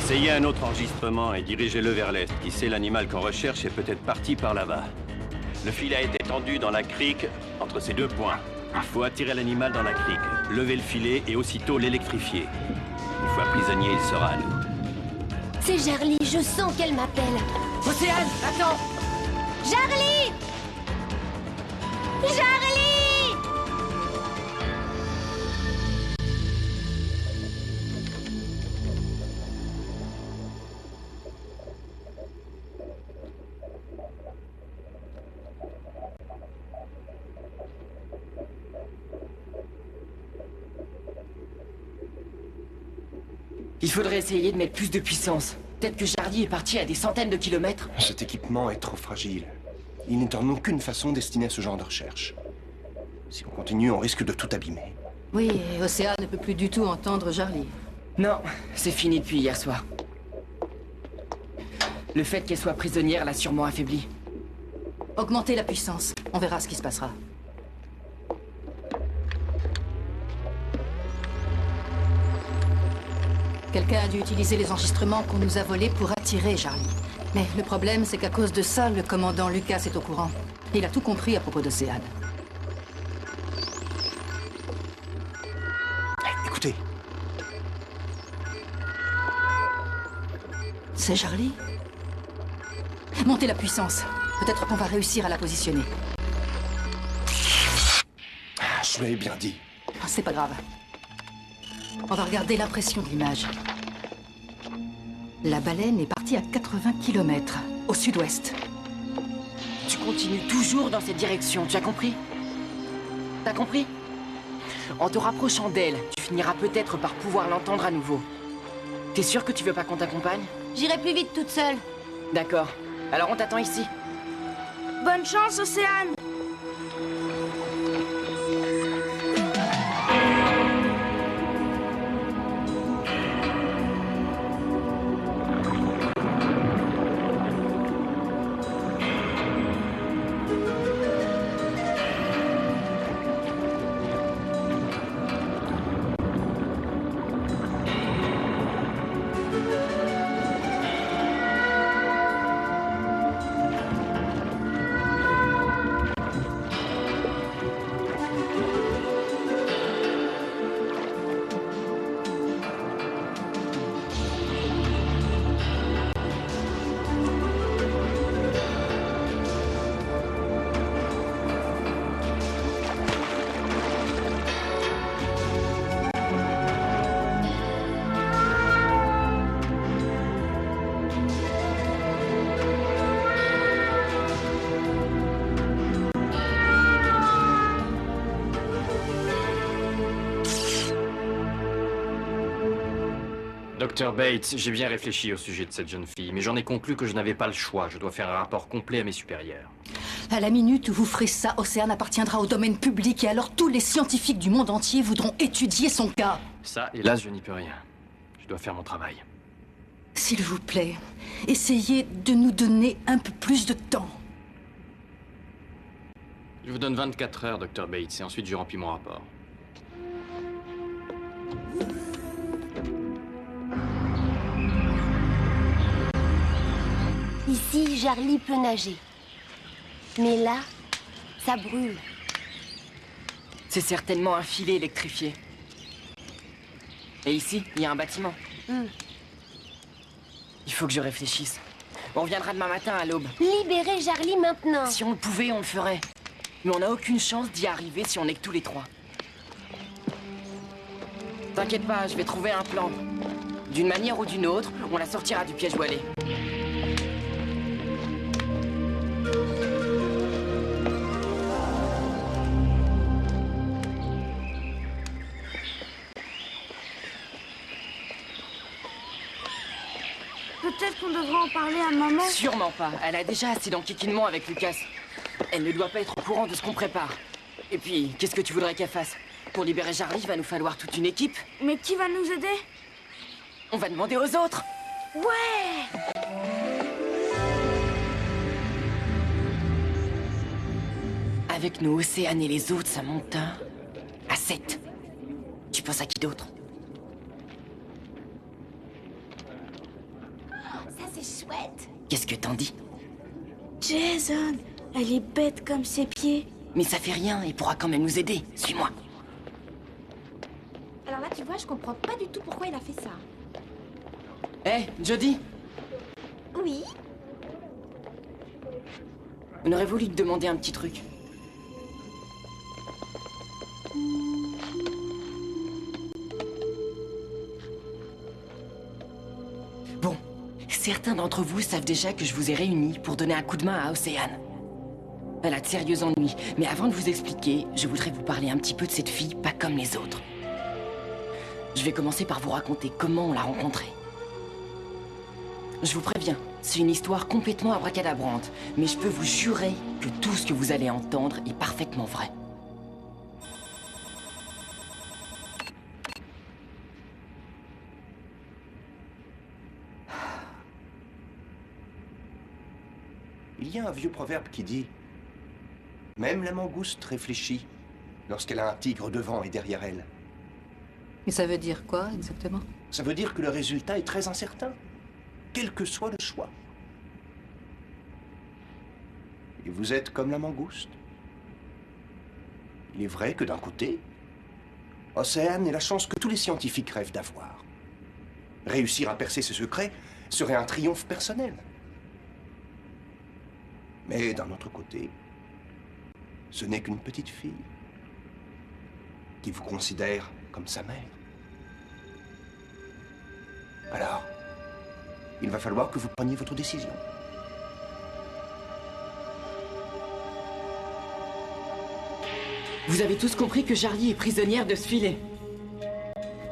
Essayez un autre enregistrement et dirigez-le vers l'est. Qui sait, l'animal qu'on recherche est peut-être parti par là-bas. Le fil a été tendu dans la crique entre ces deux points. Il faut attirer l'animal dans la crique, lever le filet et aussitôt l'électrifier. Une fois prisonnier, il sera à nous. C'est Jarly, je sens qu'elle m'appelle. Océane, attends! Jarly! Jarly! Il faudrait essayer de mettre plus de puissance. Peut-être que Jarly est parti à des centaines de kilomètres. Cet équipement est trop fragile. Il n'est en aucune façon destiné à ce genre de recherche. Si on continue, on risque de tout abîmer. Oui, et Océane ne peut plus du tout entendre Jarly. Non, c'est fini depuis hier soir. Le fait qu'elle soit prisonnière l'a sûrement affaiblie. Augmentez la puissance. On verra ce qui se passera. Quelqu'un a dû utiliser les enregistrements qu'on nous a volés pour attirer Jarly. Mais le problème, c'est qu'à cause de ça, le commandant Lucas est au courant. Il a tout compris à propos d'Océane. Écoutez. C'est Jarly? Montez la puissance. Peut-être qu'on va réussir à la positionner. Je l'avais bien dit. C'est pas grave. On va regarder l'impression de l'image. La baleine est partie à 80 km, au sud-ouest. Tu continues toujours dans cette direction, tu as compris? T'as compris? En te rapprochant d'elle, tu finiras peut-être par pouvoir l'entendre à nouveau. T'es sûr que tu veux pas qu'on t'accompagne? J'irai plus vite toute seule. D'accord. Alors on t'attend ici. Bonne chance, Océane! Dr Bates, j'ai bien réfléchi au sujet de cette jeune fille, mais j'en ai conclu que je n'avais pas le choix. Je dois faire un rapport complet à mes supérieurs. À la minute où vous ferez ça, Océane appartiendra au domaine public et alors tous les scientifiques du monde entier voudront étudier son cas. Ça, hélas, je n'y peux rien. Je dois faire mon travail. S'il vous plaît, essayez de nous donner un peu plus de temps. Je vous donne 24 heures, Dr Bates, et ensuite je remplis mon rapport. Ici, Jarly peut nager. Mais là, ça brûle. C'est certainement un filet électrifié. Et ici, il y a un bâtiment. Il faut que je réfléchisse. On reviendra demain matin à l'aube. Libérez Jarly maintenant. Si on le pouvait, on le ferait. Mais on n'a aucune chance d'y arriver si on n'est que tous les trois. T'inquiète pas, je vais trouver un plan. D'une manière ou d'une autre, on la sortira du piège voilé. Peut-être qu'on devrait en parler à maman. Sûrement pas. Elle a déjà assez d'enquiquinement avec Lucas. Elle ne doit pas être au courant de ce qu'on prépare. Et puis, qu'est-ce que tu voudrais qu'elle fasse? Pour libérer Jarly, il va nous falloir toute une équipe. Mais qui va nous aider? On va demander aux autres. Ouais! Avec nous, Océane et les autres, ça monte à 7. Tu penses à qui d'autre? c'est chouette. Qu'est-ce que t'en dis? Jason, elle est bête comme ses pieds. Mais ça fait rien, il pourra quand même nous aider. Suis-moi. Alors là, tu vois, je comprends pas du tout pourquoi il a fait ça. Hé, Jodie, Oui? on aurait voulu te demander un petit truc. Bon, certains d'entre vous savent déjà que je vous ai réunis pour donner un coup de main à Océane. Elle a de sérieux ennuis, mais avant de vous expliquer, je voudrais vous parler un petit peu de cette fille, pas comme les autres. Je vais commencer par vous raconter comment on l'a rencontrée. Je vous préviens, c'est une histoire complètement abracadabrante, mais je peux vous jurer que tout ce que vous allez entendre est parfaitement vrai. Il y a un vieux proverbe qui dit « Même la mangouste réfléchit lorsqu'elle a un tigre devant et derrière elle. » Mais ça veut dire quoi, exactement? Ça veut dire que le résultat est très incertain, quel que soit le choix. Et vous êtes comme la mangouste. Il est vrai que d'un côté, Océane est la chance que tous les scientifiques rêvent d'avoir. Réussir à percer ses secrets serait un triomphe personnel. Mais d'un autre côté, ce n'est qu'une petite fille qui vous considère comme sa mère. Alors, il va falloir que vous preniez votre décision. Vous avez tous compris que Charlie est prisonnière de ce filet.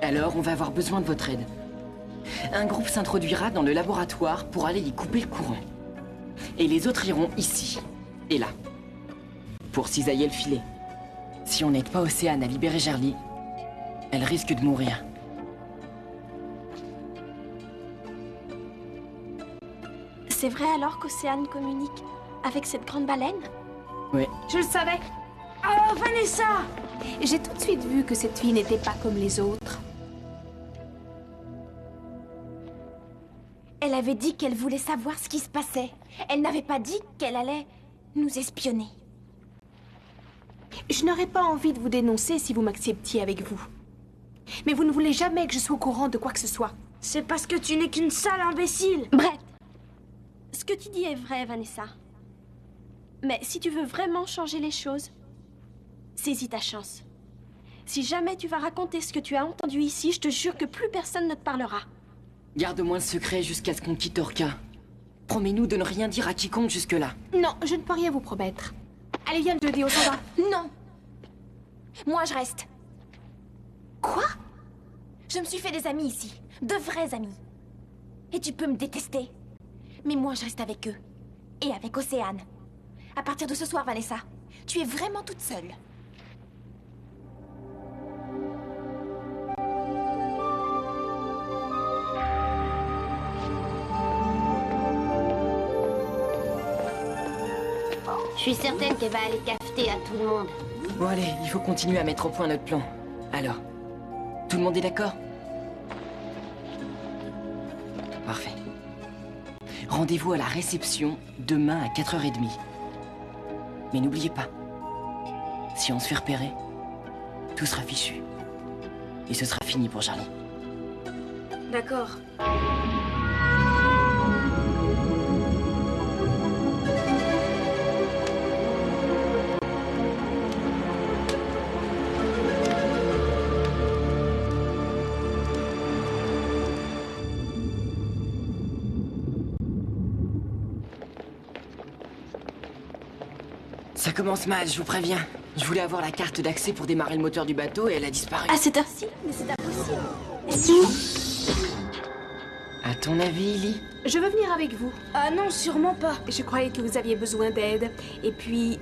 Alors, on va avoir besoin de votre aide. Un groupe s'introduira dans le laboratoire pour aller y couper le courant. Et les autres iront ici et là, pour cisailler le filet. Si on n'aide pas Océane à libérer Charlie, elle risque de mourir. C'est vrai alors qu'Océane communique avec cette grande baleine? Oui. Je le savais. Oh, Vanessa! J'ai tout de suite vu que cette fille n'était pas comme les autres. Elle avait dit qu'elle voulait savoir ce qui se passait. Elle n'avait pas dit qu'elle allait nous espionner. Je n'aurais pas envie de vous dénoncer si vous m'acceptiez avec vous. Mais vous ne voulez jamais que je sois au courant de quoi que ce soit. C'est parce que tu n'es qu'une sale imbécile. Brett, ce que tu dis est vrai, Vanessa. Mais si tu veux vraiment changer les choses, saisis ta chance. Si jamais tu vas raconter ce que tu as entendu ici, je te jure que plus personne ne te parlera. Garde au moins le secret jusqu'à ce qu'on quitte Orca. Promets-nous de ne rien dire à quiconque jusque-là. Non, je ne peux rien vous promettre. Allez, viens, Jodie, on s'en va. Non. Moi, je reste. Quoi? Je me suis fait des amis ici. De vrais amis. Et tu peux me détester. Mais moi, je reste avec eux. Et avec Océane. À partir de ce soir, Vanessa, tu es vraiment toute seule. Je suis certaine qu'elle va aller cafeter à tout le monde. Bon allez, il faut continuer à mettre au point notre plan. Alors, tout le monde est d'accord? Parfait. Rendez-vous à la réception demain à 4h30. Mais n'oubliez pas, si on se fait repérer, tout sera fichu. Et ce sera fini pour Charlie. D'accord. Ça commence mal, je vous préviens. Je voulais avoir la carte d'accès pour démarrer le moteur du bateau et elle a disparu. À cette heure-ci? Mais c'est impossible. Elle est où? À ton avis, Ellie? Je veux venir avec vous. Ah non, sûrement pas. Je croyais que vous aviez besoin d'aide. Et puis,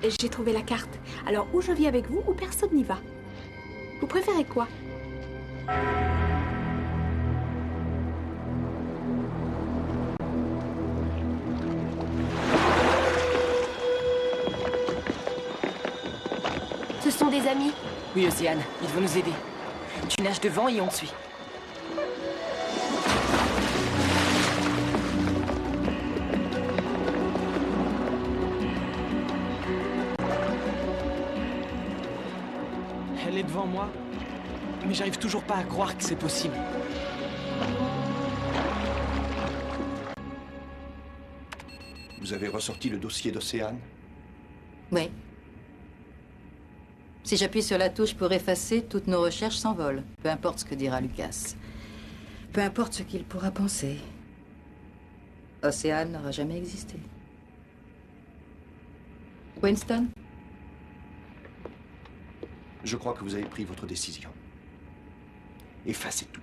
j'ai trouvé la carte. Alors, ou je vis avec vous, ou personne n'y va. Vous préférez quoi? Ce sont des amis. Oui, Océane, ils vont nous aider. Tu nages devant et on te suit. devant moi, mais j'arrive toujours pas à croire que c'est possible. Vous avez ressorti le dossier d'Océane? Oui. Si j'appuie sur la touche pour effacer, toutes nos recherches s'envolent. Peu importe ce que dira Lucas. Peu importe ce qu'il pourra penser. Océane n'aura jamais existé. Winston? Je crois que vous avez pris votre décision. Effacez tout.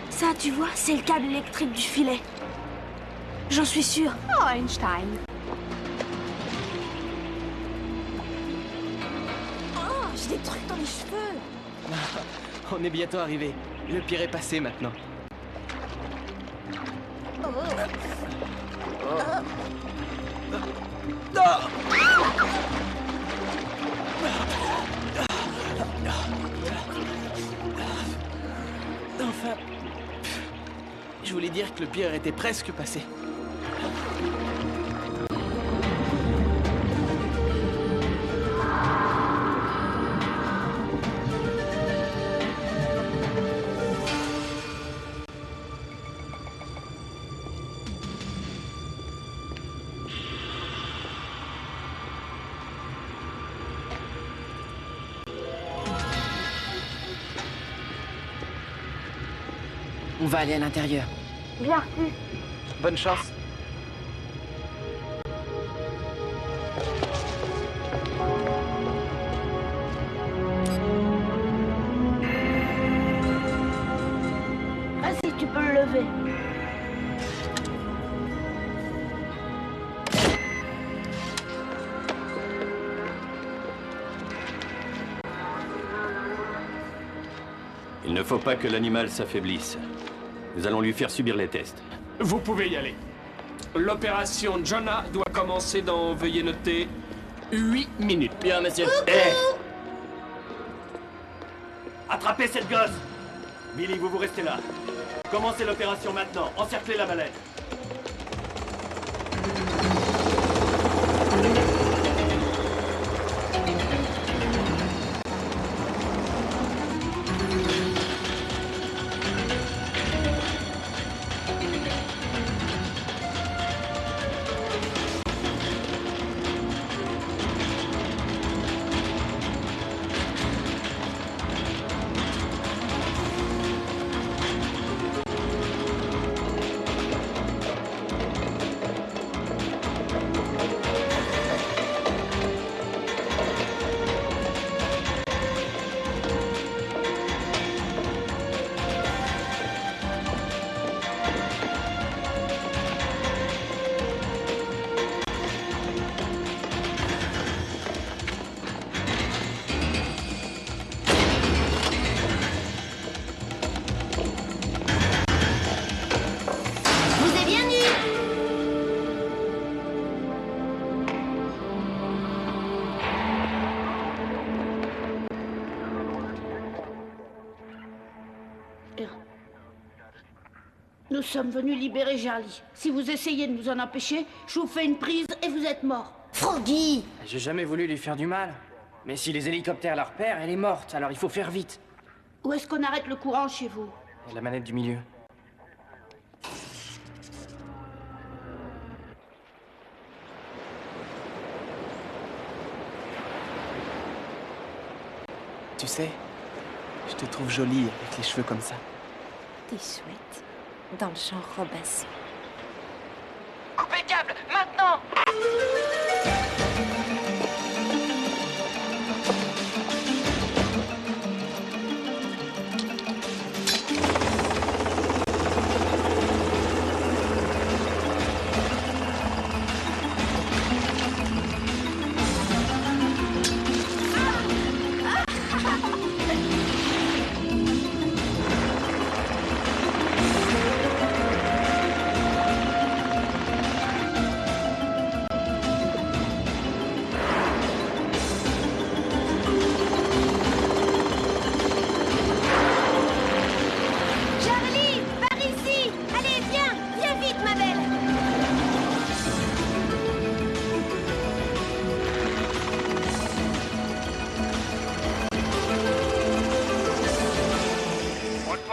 Ça, tu vois, c'est le câble électrique du filet. J'en suis sûre. Oh, Einstein. Oh, j'ai des trucs dans les cheveux. On est bientôt arrivé. Le pire est passé maintenant. Enfin... Je voulais dire que le pire était presque passé. On va aller à l'intérieur. Bien reçu. Bonne chance. Vas-y, tu peux le lever. Il ne faut pas que l'animal s'affaiblisse. Nous allons lui faire subir les tests. Vous pouvez y aller. L'opération Jonah doit commencer dans, veuillez noter, 8 minutes. Bien, monsieur. Attrapez cette gosse! Billy, vous restez là. Commencez l'opération maintenant. Encerclez la mallette. Nous sommes venus libérer Charlie. Si vous essayez de nous en empêcher, je vous fais une prise et vous êtes mort. Froggy! J'ai jamais voulu lui faire du mal. Mais si les hélicoptères la repèrent, elle est morte, alors il faut faire vite. Où est-ce qu'on arrête le courant chez vous? La manette du milieu. Tu sais, je te trouve jolie avec les cheveux comme ça. T'es chouette. Dans le genre Robinson. Coupez le câble, maintenant!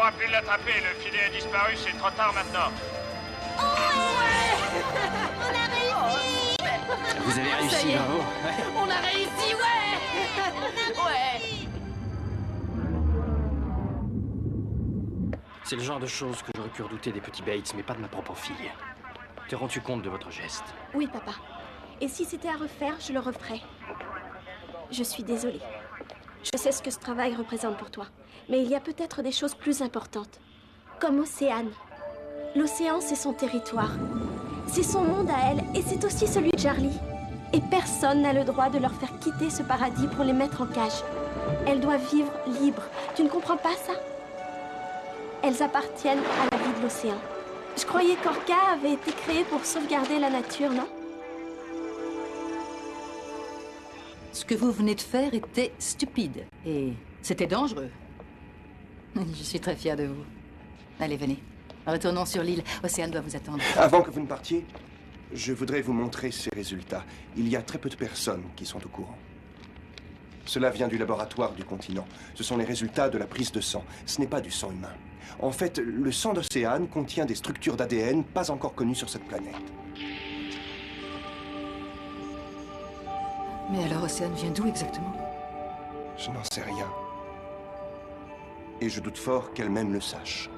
pourra plus l'attraper. Le filet a disparu, c'est trop tard maintenant. Vous avez réussi, bravo. On a réussi, ouais. Ouais. C'est le genre de choses que j'aurais pu redouter des petits Bates, mais pas de ma propre fille. Te rends-tu compte de votre geste? Oui, papa. Et si c'était à refaire, je le referais. Je suis désolée. Je sais ce que ce travail représente pour toi. Mais il y a peut-être des choses plus importantes. Comme Océane. L'océan, c'est son territoire. C'est son monde à elle, et c'est aussi celui de Charlie. Et personne n'a le droit de leur faire quitter ce paradis pour les mettre en cage. Elles doivent vivre libres. Tu ne comprends pas ça? Elles appartiennent à la vie de l'océan. Je croyais qu'Orca avait été créé pour sauvegarder la nature, non? Ce que vous venez de faire était stupide. Et c'était dangereux. Je suis très fière de vous. Allez, venez. Retournons sur l'île. Océane doit vous attendre. Avant que vous ne partiez, je voudrais vous montrer ces résultats. Il y a très peu de personnes qui sont au courant. Cela vient du laboratoire du continent. Ce sont les résultats de la prise de sang. Ce n'est pas du sang humain. En fait, le sang d'Océane contient des structures d'ADN pas encore connues sur cette planète. Mais alors Océane vient d'où exactement? Je n'en sais rien. Et je doute fort qu'elle-même le sache.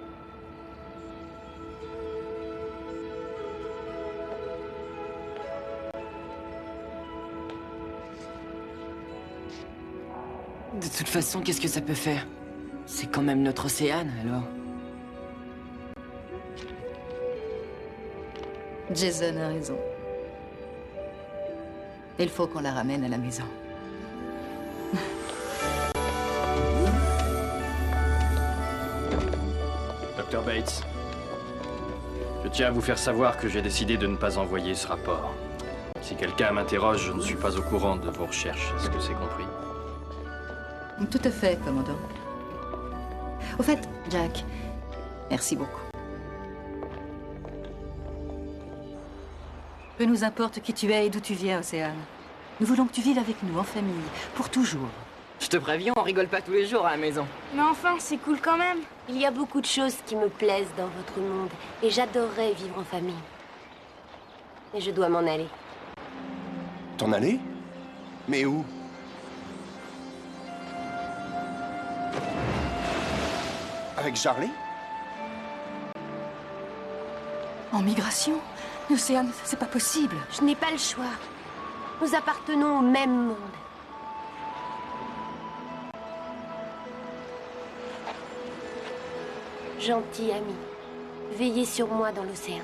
De toute façon, qu'est-ce que ça peut faire? C'est quand même notre Océane, alors. Jason a raison. Il faut qu'on la ramène à la maison. Dr. Bates, je tiens à vous faire savoir que j'ai décidé de ne pas envoyer ce rapport. Si quelqu'un m'interroge, je ne suis pas au courant de vos recherches. Est-ce que c'est compris? Tout à fait, commandant. Au fait, Jack, merci beaucoup. Peu nous importe qui tu es et d'où tu viens, Océane. Nous voulons que tu vives avec nous, en famille, pour toujours. Je te préviens, on rigole pas tous les jours à la maison. Mais enfin, c'est cool quand même. Il y a beaucoup de choses qui me plaisent dans votre monde, et j'adorerais vivre en famille. Mais je dois m'en aller. T'en aller? Mais où? Avec Charlie? En migration? Océane, c'est pas possible. Je n'ai pas le choix. Nous appartenons au même monde. Gentil ami, veillez sur moi dans l'océan.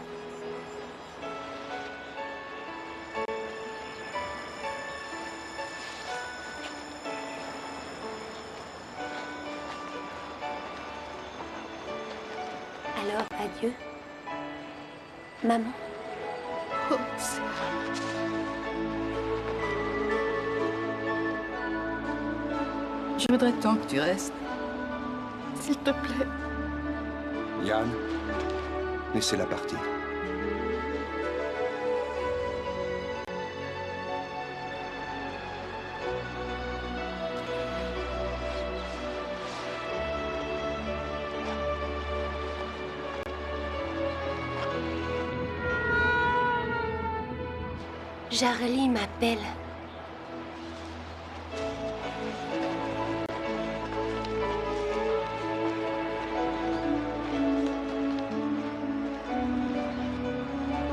Alors, adieu. Maman. Oh, je voudrais tant que tu restes. S'il te plaît. Yann, laissez-la partir. Charlie m'appelle.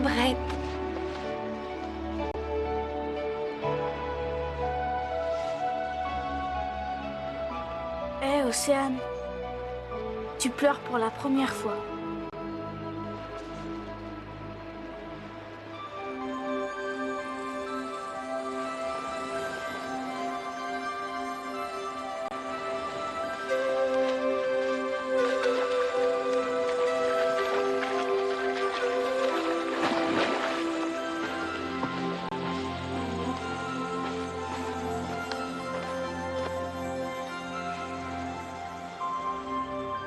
Brett. Hé, Océane. Tu pleures pour la première fois.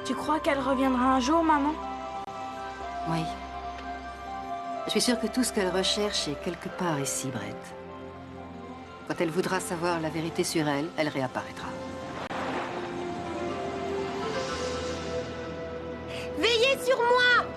Tu crois qu'elle reviendra un jour, maman? Oui. Je suis sûre que tout ce qu'elle recherche est quelque part ici, Brett. Quand elle voudra savoir la vérité sur elle, elle réapparaîtra. sur moi!